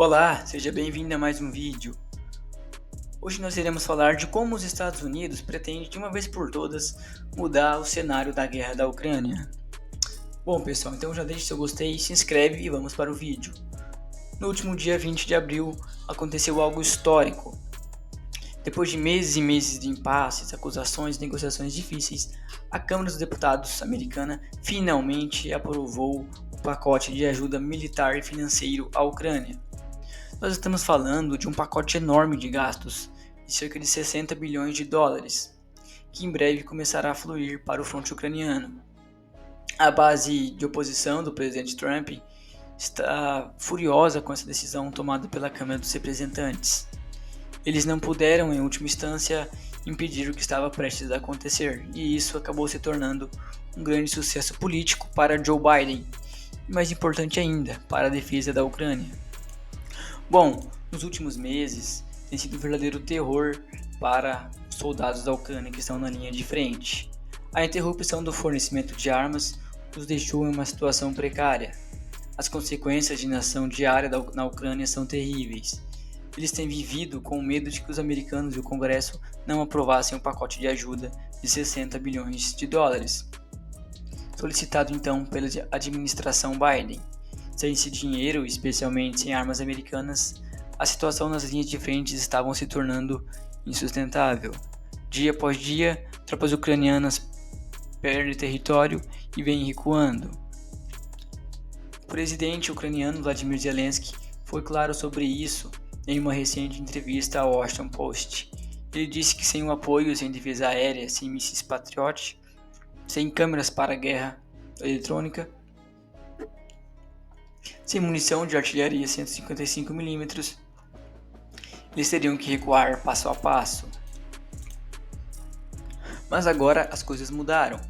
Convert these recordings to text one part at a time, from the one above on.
Olá, seja bem-vindo a mais um vídeo. Hoje nós iremos falar de como os Estados Unidos pretendem de uma vez por todas mudar o cenário da guerra da Ucrânia. Bom pessoal, então já deixe seu gostei, se inscreve e vamos para o vídeo. No último dia 20 de abril aconteceu algo histórico. Depois de meses e meses de impasses, acusações e negociações difíceis, a Câmara dos Deputados americana finalmente aprovou o pacote de ajuda militar e financeiro à Ucrânia. Nós estamos falando de um pacote enorme de gastos, de cerca de 60 bilhões de dólares, que em breve começará a fluir para o fronte ucraniano. A base de oposição do presidente Trump está furiosa com essa decisão tomada pela Câmara dos Representantes. Eles não puderam, em última instância, impedir o que estava prestes a acontecer, e isso acabou se tornando um grande sucesso político para Joe Biden, e mais importante ainda, para a defesa da Ucrânia. Bom, nos últimos meses tem sido um verdadeiro terror para os soldados da Ucrânia que estão na linha de frente. A interrupção do fornecimento de armas os deixou em uma situação precária. As consequências de inação diária na Ucrânia são terríveis. Eles têm vivido com medo de que os americanos e o Congresso não aprovassem um pacote de ajuda de 60 bilhões de dólares, solicitado então pela administração Biden. Sem esse dinheiro, especialmente sem armas americanas, a situação nas linhas de frente estava se tornando insustentável. Dia após dia, tropas ucranianas perdem território e vêm recuando. O presidente ucraniano Vladimir Zelensky foi claro sobre isso em uma recente entrevista ao Washington Post. Ele disse que sem o apoio, sem defesa aérea, sem mísseis Patriot, sem câmeras para a guerra eletrônica, sem munição de artilharia 155mm, eles teriam que recuar passo a passo. Mas agora as coisas mudaram.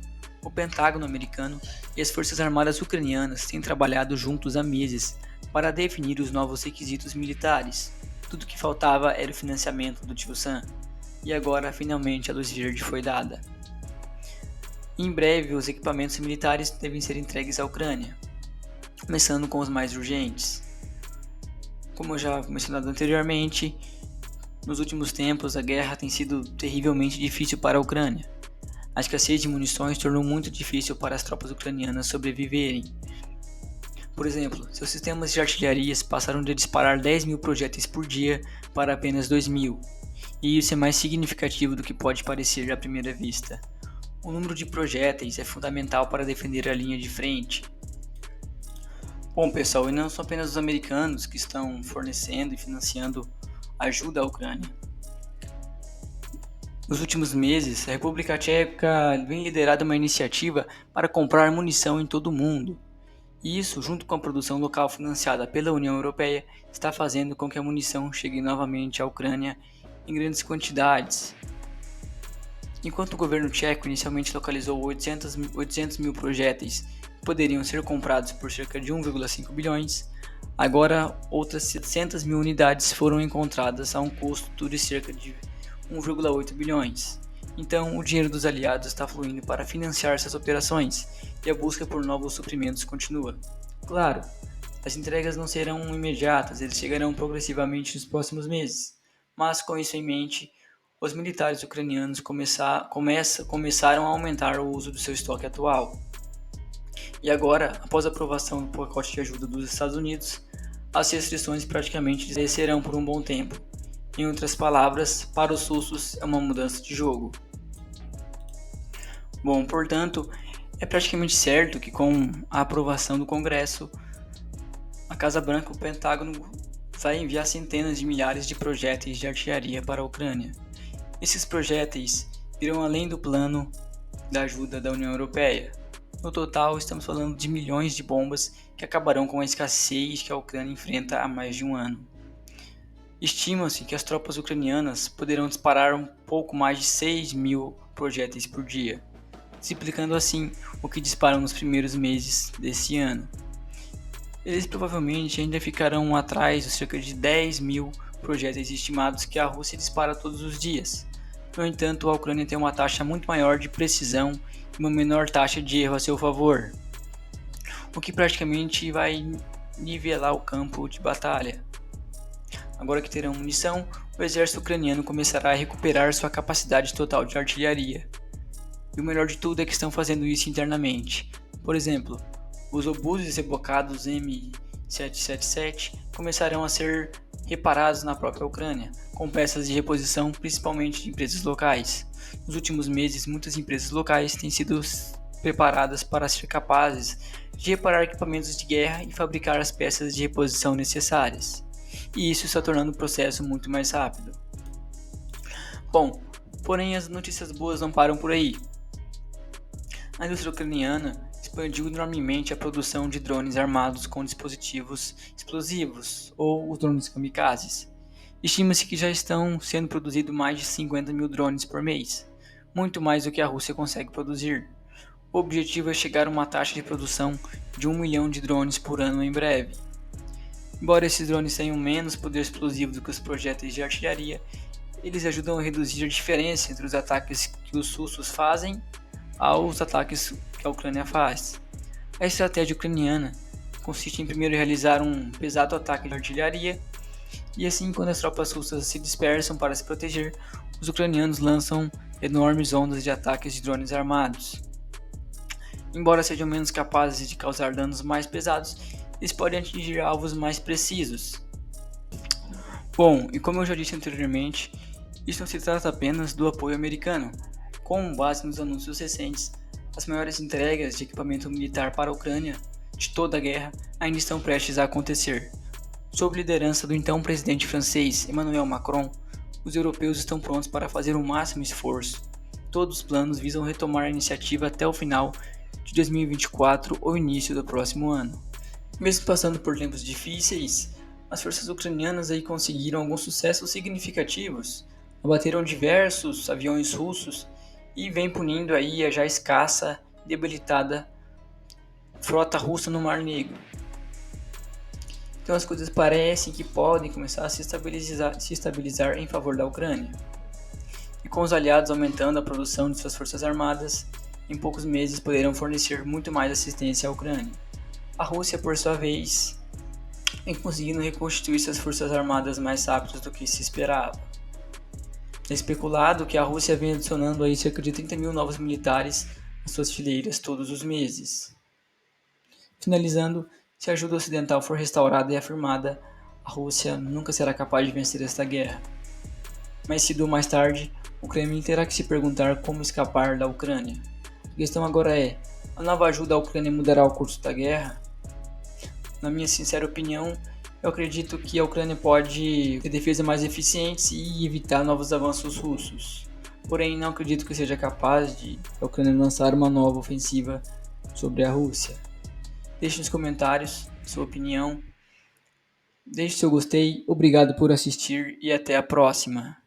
O Pentágono americano e as Forças Armadas ucranianas têm trabalhado juntos há meses para definir os novos requisitos militares. Tudo que faltava era o financiamento do Tio Sam, e agora finalmente a luz verde foi dada. Em breve, os equipamentos militares devem ser entregues à Ucrânia, começando com os mais urgentes. Como eu já mencionado anteriormente, nos últimos tempos a guerra tem sido terrivelmente difícil para a Ucrânia. A escassez de munições tornou muito difícil para as tropas ucranianas sobreviverem. Por exemplo, seus sistemas de artilharias passaram de disparar 10 mil projéteis por dia para apenas 2 mil, e isso é mais significativo do que pode parecer à primeira vista. O número de projéteis é fundamental para defender a linha de frente. Bom pessoal, e não são apenas os americanos que estão fornecendo e financiando ajuda à Ucrânia. Nos últimos meses, a República Tcheca vem liderando uma iniciativa para comprar munição em todo o mundo. E isso, junto com a produção local financiada pela União Europeia, está fazendo com que a munição chegue novamente à Ucrânia em grandes quantidades. Enquanto o governo tcheco inicialmente localizou 800 mil projéteis que poderiam ser comprados por cerca de 1,5 bilhões, agora outras 700 mil unidades foram encontradas a um custo de cerca de 1,8 bilhões. Então, o dinheiro dos aliados está fluindo para financiar essas operações e a busca por novos suprimentos continua. Claro, as entregas não serão imediatas, eles chegarão progressivamente nos próximos meses, mas com isso em mente, os militares ucranianos começaram a aumentar o uso do seu estoque atual. E agora, após a aprovação do pacote de ajuda dos Estados Unidos, as restrições praticamente desaparecerão por um bom tempo. Em outras palavras, para os russos é uma mudança de jogo. Bom, portanto, é praticamente certo que com a aprovação do Congresso, a Casa Branca, o Pentágono, vai enviar centenas de milhares de projéteis de artilharia para a Ucrânia. Esses projéteis irão além do plano da ajuda da União Europeia. No total, estamos falando de milhões de bombas que acabarão com a escassez que a Ucrânia enfrenta há mais de um ano. Estima-se que as tropas ucranianas poderão disparar um pouco mais de 6 mil projéteis por dia, multiplicando assim o que disparam nos primeiros meses desse ano. Eles provavelmente ainda ficarão atrás dos cerca de 10 mil projéteis estimados que a Rússia dispara todos os dias. No entanto, a Ucrânia tem uma taxa muito maior de precisão e uma menor taxa de erro a seu favor, o que praticamente vai nivelar o campo de batalha. Agora que terão munição, o exército ucraniano começará a recuperar sua capacidade total de artilharia. E o melhor de tudo é que estão fazendo isso internamente. Por exemplo, os obuses rebocados M777 começarão a ser reparados na própria Ucrânia, com peças de reposição principalmente de empresas locais. Nos últimos meses, muitas empresas locais têm sido preparadas para ser capazes de reparar equipamentos de guerra e fabricar as peças de reposição necessárias. E isso está tornando o processo muito mais rápido. Bom, porém as notícias boas não param por aí. A indústria ucraniana expandiu enormemente a produção de drones armados com dispositivos explosivos, ou os drones kamikazes. Estima-se que já estão sendo produzidos mais de 50 mil drones por mês, muito mais do que a Rússia consegue produzir. O objetivo é chegar a uma taxa de produção de 1 milhão de drones por ano em breve. Embora esses drones tenham menos poder explosivo do que os projéteis de artilharia, eles ajudam a reduzir a diferença entre os ataques que os russos fazem aos ataques que a Ucrânia faz. A estratégia ucraniana consiste em primeiro realizar um pesado ataque de artilharia e assim, quando as tropas russas se dispersam para se proteger, os ucranianos lançam enormes ondas de ataques de drones armados. Embora sejam menos capazes de causar danos mais pesados, eles podem atingir alvos mais precisos. Bom, e como eu já disse anteriormente, isso não se trata apenas do apoio americano. Com base nos anúncios recentes, as maiores entregas de equipamento militar para a Ucrânia de toda a guerra ainda estão prestes a acontecer. Sob liderança do então presidente francês Emmanuel Macron, os europeus estão prontos para fazer o máximo esforço. Todos os planos visam retomar a iniciativa até o final de 2024 ou início do próximo ano. Mesmo passando por tempos difíceis, as forças ucranianas aí conseguiram alguns sucessos significativos, abateram diversos aviões russos e vem punindo aí a já escassa e debilitada frota russa no Mar Negro. Então as coisas parecem que podem começar a se estabilizar em favor da Ucrânia. E com os aliados aumentando a produção de suas forças armadas, em poucos meses poderão fornecer muito mais assistência à Ucrânia. A Rússia, por sua vez, vem conseguindo reconstituir suas forças armadas mais rápido do que se esperava. É especulado que a Rússia vem adicionando aí cerca de 30 mil novos militares às suas fileiras todos os meses. Finalizando, se a ajuda ocidental for restaurada e afirmada, a Rússia nunca será capaz de vencer esta guerra. Mais cedo ou mais tarde, o Kremlin terá que se perguntar como escapar da Ucrânia. A questão agora é, a nova ajuda à Ucrânia mudará o curso da guerra? Na minha sincera opinião, eu acredito que a Ucrânia pode ter defesas mais eficientes e evitar novos avanços russos. Porém, não acredito que seja capaz de a Ucrânia lançar uma nova ofensiva sobre a Rússia. Deixe nos comentários sua opinião. Deixe seu gostei, obrigado por assistir e até a próxima.